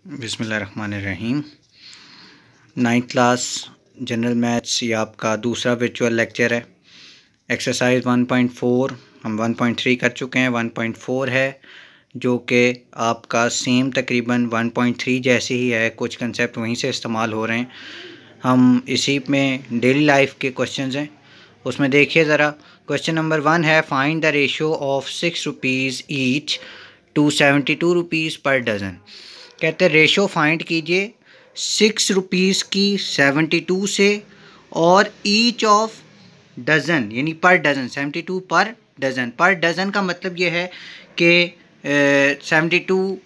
बिस्मिल्लाहिर्रहमानिर्रहीम। 9th class general maths ये आपका दूसरा वर्चुअल लेक्चर है। एक्सरसाइज 1.4 हम 1.3 कर चुके हैं, 1.4 है जो कि आपका सेम तकरीबन 1.3 जैसे ही है, कुछ कंसेप्ट वहीं से इस्तेमाल हो रहे हैं। हम इसी में डेली लाइफ के क्वेश्चंस हैं, उसमें देखिए ज़रा। क्वेश्चन नंबर 1 है find the ratio of 6 rupees each to 72 rupees per dozen. कहते हैं रेशो फाइंड कीजिए 6 रुपीज़ की 72 से और ईच ऑफ डज़न यानी पर डज़न 72 पर डज़न। पर डज़न का मतलब ये है कि 72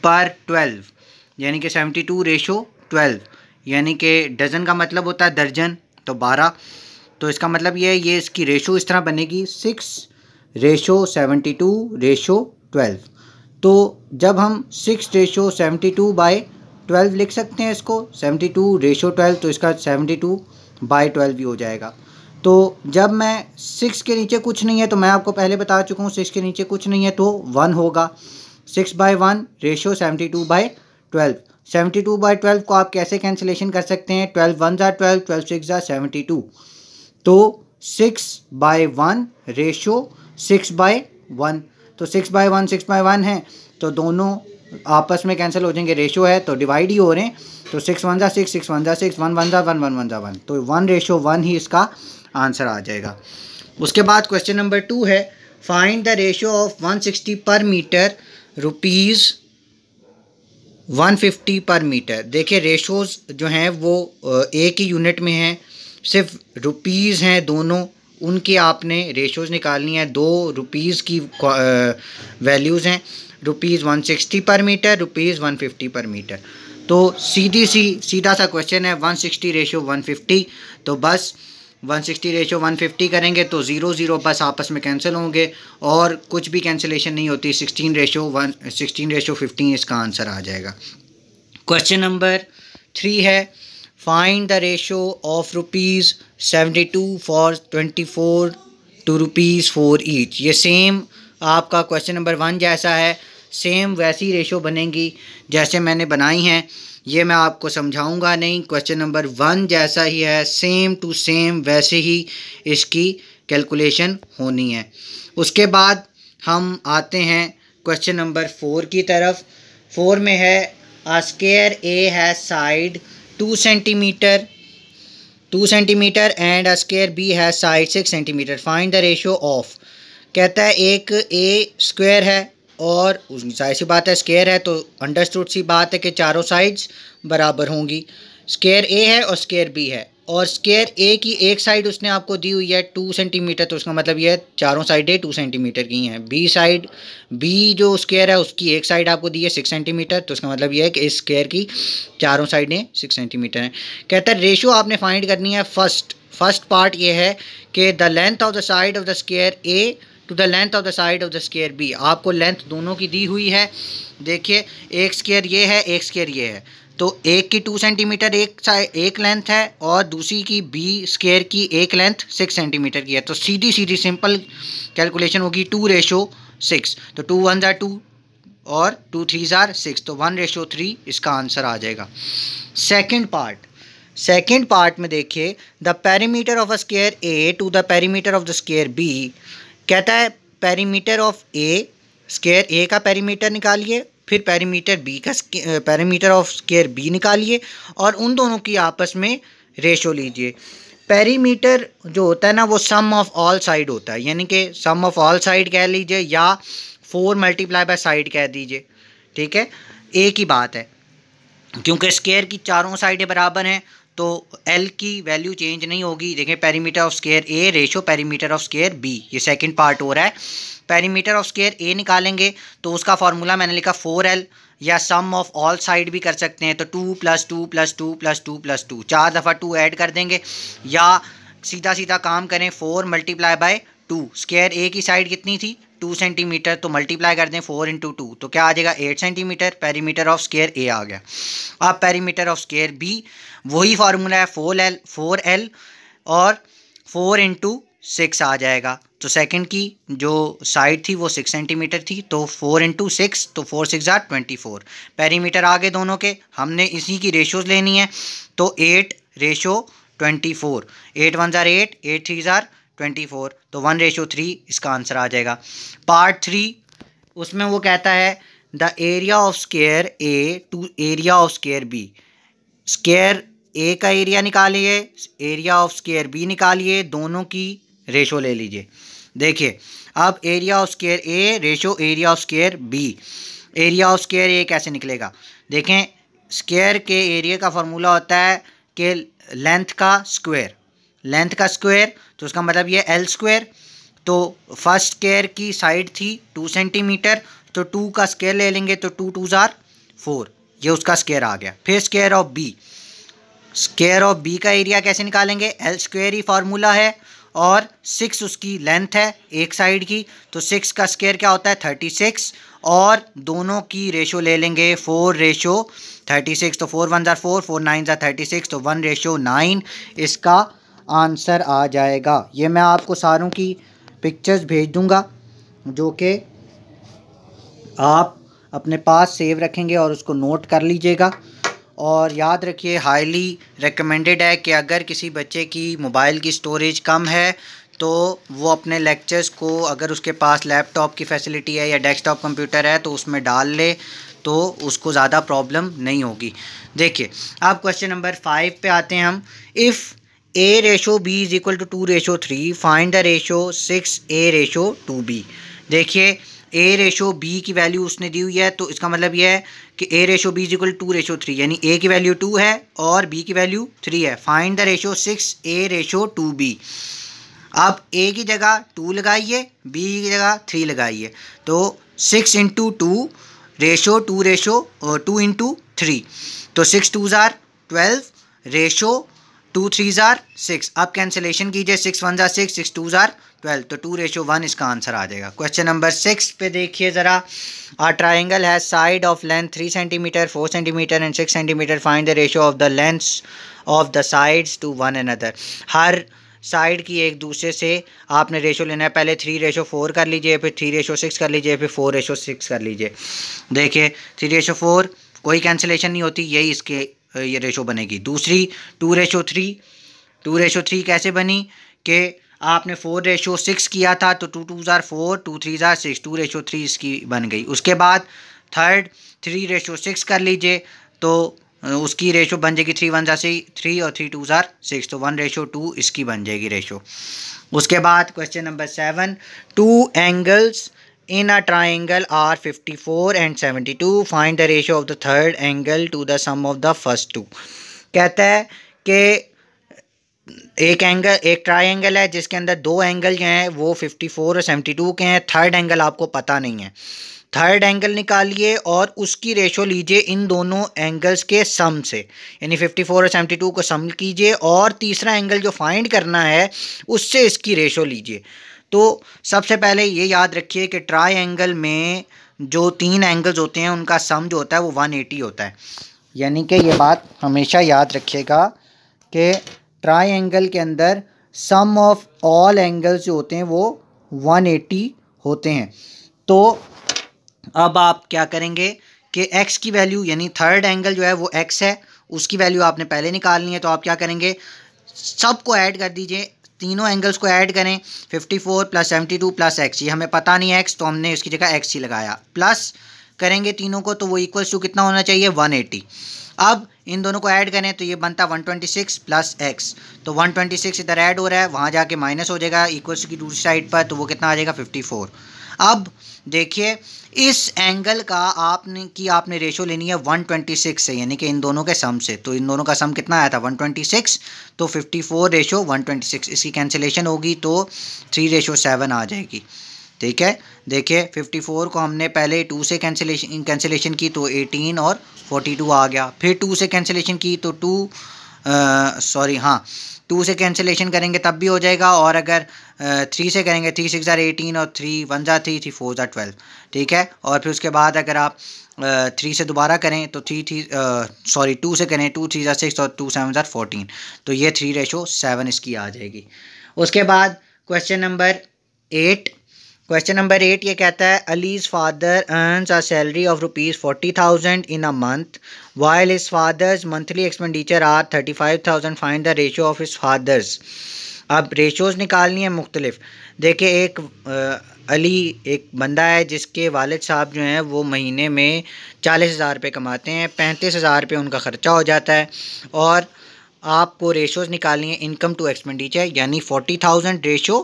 पर 12 यानी कि 72 रेशो 12 यानी कि डज़न का मतलब होता है दर्जन, तो 12। तो इसका मतलब ये इसकी रेशो इस तरह बनेगी 6 रेशो 72 रेशो 12। तो जब हम 6 रेशो 72 बाई 12 लिख सकते हैं इसको 72 रेशो 12, तो इसका 72 बाई 12 भी हो जाएगा। तो जब मैं 6 के नीचे कुछ नहीं है, तो मैं आपको पहले बता चुका हूँ 6 के नीचे कुछ नहीं है तो 1 होगा। 6 बाई 1 रेशो 72 बाई 12। 72 बाई 12 को आप कैसे कैंसिलेशन कर सकते हैं? 12 1 ज़ा 12, 12 6 ज़ा 72। तो 6 बाई 1 रेशो 6 बाई 1, तो 6 बाई 1 6 बाई 1 है, तो दोनों आपस में कैंसिल हो जाएंगे, रेशो है तो डिवाइड ही हो रहे हैं। तो 6 1 ज़ा 6, 6 1 ज़ा 6, 1 1 ज़ा 1, 1 1 ज़ा 1, तो 1 रेशो 1 ही इसका आंसर आ जाएगा। उसके बाद क्वेश्चन नंबर 2 है फाइंड द रेशो ऑफ 160 पर मीटर रुपीज़ 150 पर मीटर। देखिए रेशोज़ जो हैं वो एक ही यूनिट में हैं, सिर्फ रुपीज़ हैं दोनों, उनकी आपने रेशोज़ निकालनी है। 2 रुपीज़ की वैल्यूज़ हैं, रुपीज़ 160 पर मीटर, रुपीज़ 150 पर मीटर। तो सीधा सा क्वेश्चन है 160 रेशो 150, तो बस 160 रेशो 150 करेंगे तो 0 0 बस आपस में कैंसिल होंगे और कुछ भी कैंसिलेशन नहीं होती। 16 रेशो 15 इसका आंसर आ जाएगा। क्वेश्चन नंबर 3 है find the ratio of rupees 72 for 24 to rupees 4 each. ये सेम आपका क्वेश्चन नंबर 1 जैसा है, सेम वैसी रेशो बनेंगी जैसे मैंने बनाई हैं। ये मैं आपको समझाऊंगा नहीं, क्वेश्चन नंबर 1 जैसा ही है, सेम टू सेम वैसे ही इसकी कैलकुलेशन होनी है। उसके बाद हम आते हैं क्वेश्चन नंबर 4 की तरफ। 4 में है a square A has side 2 centimeter and a square B has side 6 centimeter. Find the ratio of। कहता है एक A स्क्वायर है और जाहिर सी बात है स्क्वायर है तो अंडरस्टूड सी बात है कि चारों साइड्स बराबर होंगी। स्क्वायर A है और स्क्वायर B है, और स्क्वायर A की एक साइड उसने आपको दी हुई है 2 सेंटीमीटर, तो उसका मतलब ये है चारों साइडें 2 सेंटीमीटर की हैं। B जो स्क्वायर है उसकी एक साइड आपको दी है 6 सेंटीमीटर, तो उसका मतलब ये है कि इस स्क्वायर की चारों साइडें 6 सेंटीमीटर हैं। कहता है रेशो आपने फाइंड करनी है। फर्स्ट पार्ट ये है कि the length of the side of the square A to the length of the side of the square B। आपको लेंथ दोनों की दी हुई है। देखिए एक स्क्वायर ये है, एक स्क्वायर ये है, तो एक की 2 सेंटीमीटर एक लेंथ है और दूसरी की B स्क्वायर की एक लेंथ 6 सेंटीमीटर की है। तो सीधी सिंपल कैलकुलेशन होगी 2 रेशो 6, तो 2 1 ज़ा 2 और 2 3 ज़ा 6, तो 1 रेशो 3 इसका आंसर आ जाएगा। सेकेंड पार्ट में देखिए the perimeter of a square A to the perimeter of the square B। कहता है perimeter of A, square A का पेरीमीटर निकालिए, फिर पेरीमीटर ऑफ स्क्वायर B निकालिए और उन दोनों की आपस में रेशो लीजिए। पेरीमीटर जो होता है ना वो सम ऑफ ऑल साइड होता है, यानी कि सम ऑफ ऑल साइड कह लीजिए या 4 मल्टीप्लाई बाय साइड कह दीजिए, ठीक है, एक ही बात है। क्योंकि स्क्वायर की चारों साइडें बराबर हैं तो L की वैल्यू चेंज नहीं होगी। देखें perimeter of square A ratio perimeter of square B, ये सेकंड पार्ट हो रहा है। पेरीमीटर ऑफ स्क्वायर A निकालेंगे तो उसका फार्मूला मैंने लिखा 4L, या सम ऑफ ऑल साइड भी कर सकते हैं, तो 2 + 2 + 2 + 2 + 2, 4 दफ़ा 2 ऐड कर देंगे, या सीधा काम करें 4 मल्टीप्लाई बाय 2। स्क्वायर A की साइड कितनी थी 2 सेंटीमीटर, तो मल्टीप्लाई कर दें 4 × 2, तो क्या आ जाएगा 8 centimetre. Perimeter of square A आ गया। अब पेरीमीटर ऑफ स्क्वायर B वही फार्मूला है 4L और 4 × 6 आ जाएगा। तो सेकंड की जो साइड थी वो 6 सेंटीमीटर थी, तो 4 इंटू 6, तो 4 6 जार 24। पेरीमीटर आ गए दोनों के, हमने इसी की रेशोज़ लेनी है। तो 8:24, 8 1 जार 8, 8 3 जार 24, तो 1:3 इसका आंसर आ जाएगा। पार्ट 3 उसमें वो कहता है the area of square A to area of square B. Square A का एरिया निकालिए, एरिया ऑफ स्क्वायर बी निकालिए, दोनों की रेशो ले लीजिए। देखिए अब area of square A ratio area of square B, area of square A कैसे निकलेगा? देखें, स्क्वायर के एरिया का फार्मूला होता है कि लेंथ का स्क्वायर, लेंथ का स्क्वायर, तो उसका मतलब ये एल स्क्वायर। तो फर्स्ट स्क्वायर की साइड थी 2 सेंटीमीटर, तो 2 का स्क्वायर ले लेंगे, तो 2 2 जार 4, ये उसका स्क्वायर आ गया। फिर square of B, square of B का एरिया कैसे निकालेंगे? एल स्क्वायर ही फार्मूला है, और 6 उसकी लेंथ है एक साइड की, तो 6 का स्क्वायर क्या होता है? 36, और दोनों की रेशो ले लेंगे 4:36, तो 4 1 जार 4, 4 9 जार 36, तो 1:9 इसका आंसर आ जाएगा। ये मैं आपको सारों की पिक्चर्स भेज दूंगा जो कि आप अपने पास सेव रखेंगे और उसको नोट कर लीजिएगा। और याद रखिए, हाईली रिकमेंडेड है कि अगर किसी बच्चे की मोबाइल की स्टोरेज कम है तो वो अपने लेक्चर्स को, अगर उसके पास लैपटॉप की फैसिलिटी है या डेस्कटॉप कंप्यूटर है, तो उसमें डाल ले, तो उसको ज़्यादा प्रॉब्लम नहीं होगी। देखिए अब क्वेश्चन नंबर 5 पे आते हैं हम। If A/B is equal to 2:3, find the ratio 6A/2B। देखिए A/B की वैल्यू उसने दी हुई है, तो इसका मतलब यह है कि A/B इज इक्वल 2:3, यानी A की वैल्यू 2 है और B की वैल्यू 3 है। Find the ratio 6A/2B। अब A की जगह 2 लगाइए, B की जगह 3 लगाइए, तो 6 इंटू 2 रेशो 2 इंटू 3, तो 6 2 जार 12 रेशो 2 3 जार 6। अब कैंसिलेशन कीजिए, 6 1 जार 6, 6 2 जार 12, तो 2:1 इसका आंसर आ जाएगा। क्वेश्चन नंबर 6 पे देखिए ज़रा। A triangle has side of length 3 centimetre, 4 centimetre and 6 centimetre. Find the ratio of the lengths of the sides to one another. हर side की एक दूसरे से आपने रेशो लेना है। पहले 3:4 कर लीजिए, फिर 3:6 कर लीजिए, फिर 4:6 कर लीजिए। देखिए 3:4 कोई कैंसिलेशन नहीं होती, यही इसके ये रेशो बनेगी। दूसरी 2:3, 2:3 कैसे बनी कि आपने 4:6 किया था, तो 2 2 जार 4, 2 3 जार 6, 2:3 इसकी बन गई। उसके बाद थर्ड 3:6 कर लीजिए, तो उसकी रेशो बन जाएगी 3 1 जार 3 और 3 2 जार 6, तो 1:2 इसकी बन जाएगी रेशो। उसके बाद question number 7, 2 angles in a triangle are 54 and 72. Find the ratio of the third angle to the sum of the first two. कहता है कि एक ट्राइंगल है जिसके अंदर 2 एंगल जो हैं वो 54 और 72 के हैं। थर्ड एंगल आपको पता नहीं है, थर्ड एंगल निकालिए और उसकी रेशो लीजिए इन दोनों एंगल्स के सम से, यानी 54 और 72 को सम कीजिए और तीसरा एंगल जो फाइंड करना है उससे इसकी रेशो लीजिए। तो सबसे पहले ये याद रखिए कि ट्राई एंगल में जो 3 एंगल्स होते हैं उनका सम जो होता है वो 180 होता है। यानी कि ये बात हमेशा याद रखिएगा कि ट्राई एंगल के अंदर सम ऑफ ऑल एंगल्स जो होते हैं वो 180 होते हैं। तो अब आप क्या करेंगे कि x की वैल्यू, यानी थर्ड एंगल जो है वो x है, उसकी वैल्यू आपने पहले निकालनी है। तो आप क्या करेंगे, सबको ऐड कर दीजिए, तीनों एंगल्स को ऐड करें, 54 + 72 + x। ये हमें पता नहीं है x, तो हमने इसकी जगह x ही लगाया। प्लस करेंगे तीनों को, तो वो इक्वल्स टू कितना होना चाहिए? 180। अब इन दोनों को ऐड करें तो ये बनता 126 + x, तो 126 इधर ऐड हो रहा है, वहाँ जाके माइनस हो जाएगा इक्वल्स की दूसरी साइड पर, तो वो कितना आ जाएगा? 54। अब देखिए इस एंगल का आपने रेशो लेनी है 126 से, यानी कि इन दोनों के सम से। तो इन दोनों का सम कितना आया था? 126, तो 54:126 इसकी कैंसिलेशन होगी तो 3:7 आ जाएगी। ठीक है, देखिए 54 को हमने पहले 2 से कैंसिलेशन की तो 18 और 42 आ गया। फिर 2 से कैंसिलेशन की तो 2 से कैंसिलेशन करेंगे तब भी हो जाएगा, और अगर 3 से करेंगे 3 6 जार 18 और 3 1 जार 3, 3 4 जार 12। ठीक है, और फिर उसके बाद अगर आप 3 से दोबारा करें तो 2 से करें 2 3 जार 6 और 2 7 जार 14, तो ये 3:7 इसकी आ जाएगी। उसके बाद क्वेश्चन नंबर 8। क्वेश्चन नंबर 8 ये कहता है Ali's father earns a salary of ₹40,000 in a month while his father's monthly expenditure are 35,000। Find the ratio of his father's. अब रेशोज़ निकालनी है मुख्तलिफ। देखिए एक अली एक बंदा है जिसके वालिद साहब जो हैं वो महीने में 40,000 रुपये कमाते हैं, 35,000 रुपये उनका ख़र्चा हो जाता है। और आपको रेशोज़ निकालनी है इनकम टू एक्सपेंडिचर, यानी 40,000 रेशो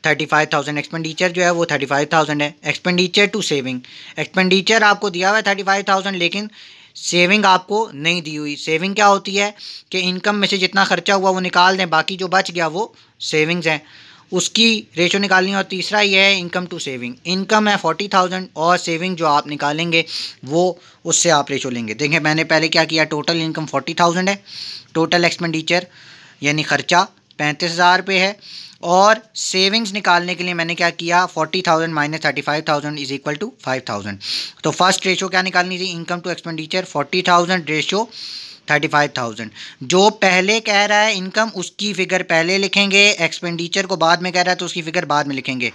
35,000। एक्सपेंडिचर जो है वो 35,000 है। एक्सपेंडिचर टू सेविंग, एक्सपेंडिचर आपको दिया हुआ है 35,000 लेकिन सेविंग आपको नहीं दी हुई। सेविंग क्या होती है कि इनकम में से जितना खर्चा हुआ वो निकाल दें, बाकी जो बच गया वो सेविंग्स हैं, उसकी रेशो निकालनी है। और तीसरा ये है इनकम टू सेविंग। इनकम है 40,000 और सेविंग जो आप निकालेंगे वो उससे आप रेशो लेंगे। देखें मैंने पहले क्या किया, टोटल इनकम 40,000 है, टोटल एक्सपेंडिचर यानी ख़र्चा 35,000 रुपये है, और सेविंग्स निकालने के लिए मैंने क्या किया 40,000 माइनस 35,000 इज इक्वल टू 5,000। तो फर्स्ट रेशो क्या निकालनी थी, इनकम टू एक्सपेंडिचर 40,000 रेशो 35,000। जो पहले कह रहा है इनकम उसकी फ़िगर पहले लिखेंगे, एक्सपेंडिचर को बाद में कह रहा है तो उसकी फ़िगर बाद में लिखेंगे।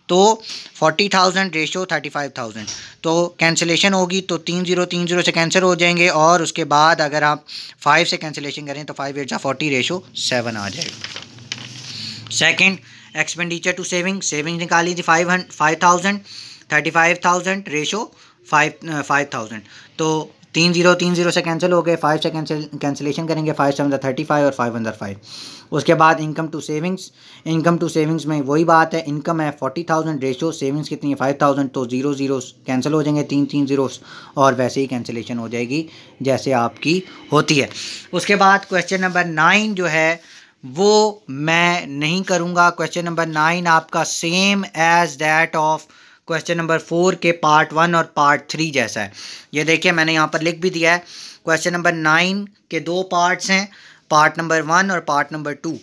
तो 40,000 रेशो 35,000, तो कैंसिलेशन होगी तो 30 से कैंसिल हो जाएंगे, और उसके बाद अगर आप 5 से कैंसिलेशन करें तो 5 8 40 रेशो 7 आ जाएगा। Second expenditure to saving, saving निकाली थी 5,000, 35,000 रेशो 5,000, तो 30 से कैंसिल हो गए, 5 से कैंसिलेशन करेंगे, 5 7 35 और 5 1 5। उसके बाद income to savings, income to savings में वही बात है, इनकम है 40,000 रेशो सेविंग्स कितनी है 5,000, तो 0 कैंसिल हो जाएंगे, 3 zeros, और वैसे ही कैंसिलेशन हो जाएगी जैसे आपकी होती है। उसके बाद क्वेश्चन नंबर 9 जो है वो मैं नहीं करूँगा। क्वेश्चन नंबर 9 आपका same as that of question number 4 के पार्ट 1 और पार्ट 3 जैसा है। ये देखिए मैंने यहाँ पर लिख भी दिया है। क्वेश्चन नंबर 9 के 2 पार्ट्स हैं, पार्ट नंबर 1 और पार्ट नंबर 2।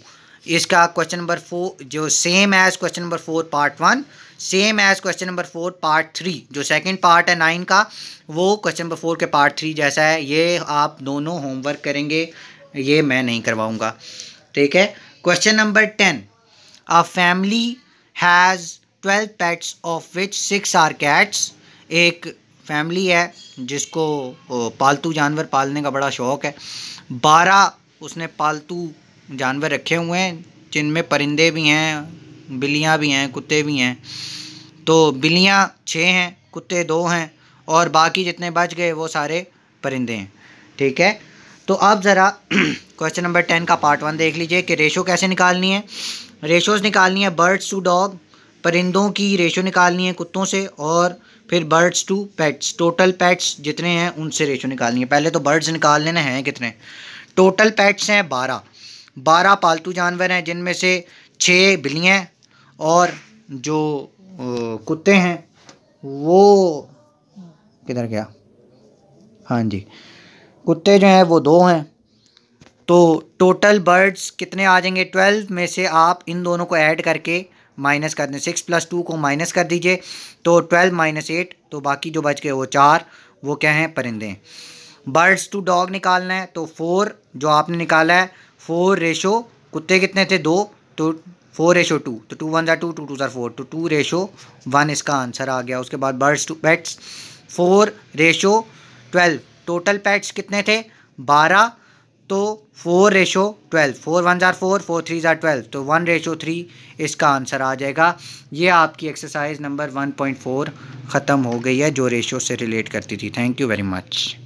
इसका क्वेश्चन नंबर 4 जो same as question number 4 part 1, same as question number 4 part 3। जो सेकंड पार्ट है 9 का वो क्वेश्चन नंबर 4 के पार्ट 3 जैसा है। ये आप दोनों होमवर्क करेंगे, ये मैं नहीं करवाऊँगा, ठीक है। Question number 10, a family has 12 pets of which 6 are cats. एक फैमिली है जिसको पालतू जानवर पालने का बड़ा शौक़ है। 12 उसने पालतू जानवर रखे हुए हैं जिनमें परिंदे भी हैं, बिल्लियाँ भी हैं, कुत्ते भी हैं। तो बिल्लियाँ 6 हैं, कुत्ते 2 हैं, और बाकी जितने बच गए वो सारे परिंदे हैं, ठीक है। तो अब ज़रा क्वेश्चन नंबर 10 का पार्ट 1 देख लीजिए कि रेशो कैसे निकालनी है। रेशोज़ निकालनी है बर्ड्स टू डॉग, परिंदों की रेशो निकालनी है कुत्तों से, और फिर birds to pets, total pets जितने हैं उनसे रेशो निकालनी है। पहले तो बर्ड्स निकाल लेना हैं कितने। टोटल पेट्स हैं 12 पालतू जानवर हैं जिनमें से 6 बिल्लियाँ और जो कुत्ते हैं वो किधर गया, हाँ जी, कुत्ते जो हैं वो 2 हैं। तो टोटल बर्ड्स कितने आ जाएंगे, 12 में से आप इन दोनों को ऐड करके माइनस कर दें, 6 + 2 को माइनस कर दीजिए, तो 12 - 8, तो बाकी जो बच गए वो 4, वो क्या हैं, परिंदे हैं। बर्ड्स टू डॉग निकालना है तो 4 जो आपने निकाला है 4 रेशो, कुत्ते कितने थे 2, तो 4:2, तो 2 1 2 2 2 4, तो 2:1 इसका आंसर आ गया। उसके बाद birds to pets 4:12, total pets कितने थे 12, तो 4:12, 4 1 4, 4 3 12, तो 1:3 इसका आंसर आ जाएगा। ये आपकी एक्सरसाइज नंबर 1.4 ख़त्म हो गई है जो रेशो से रिलेट करती थी। Thank you very much.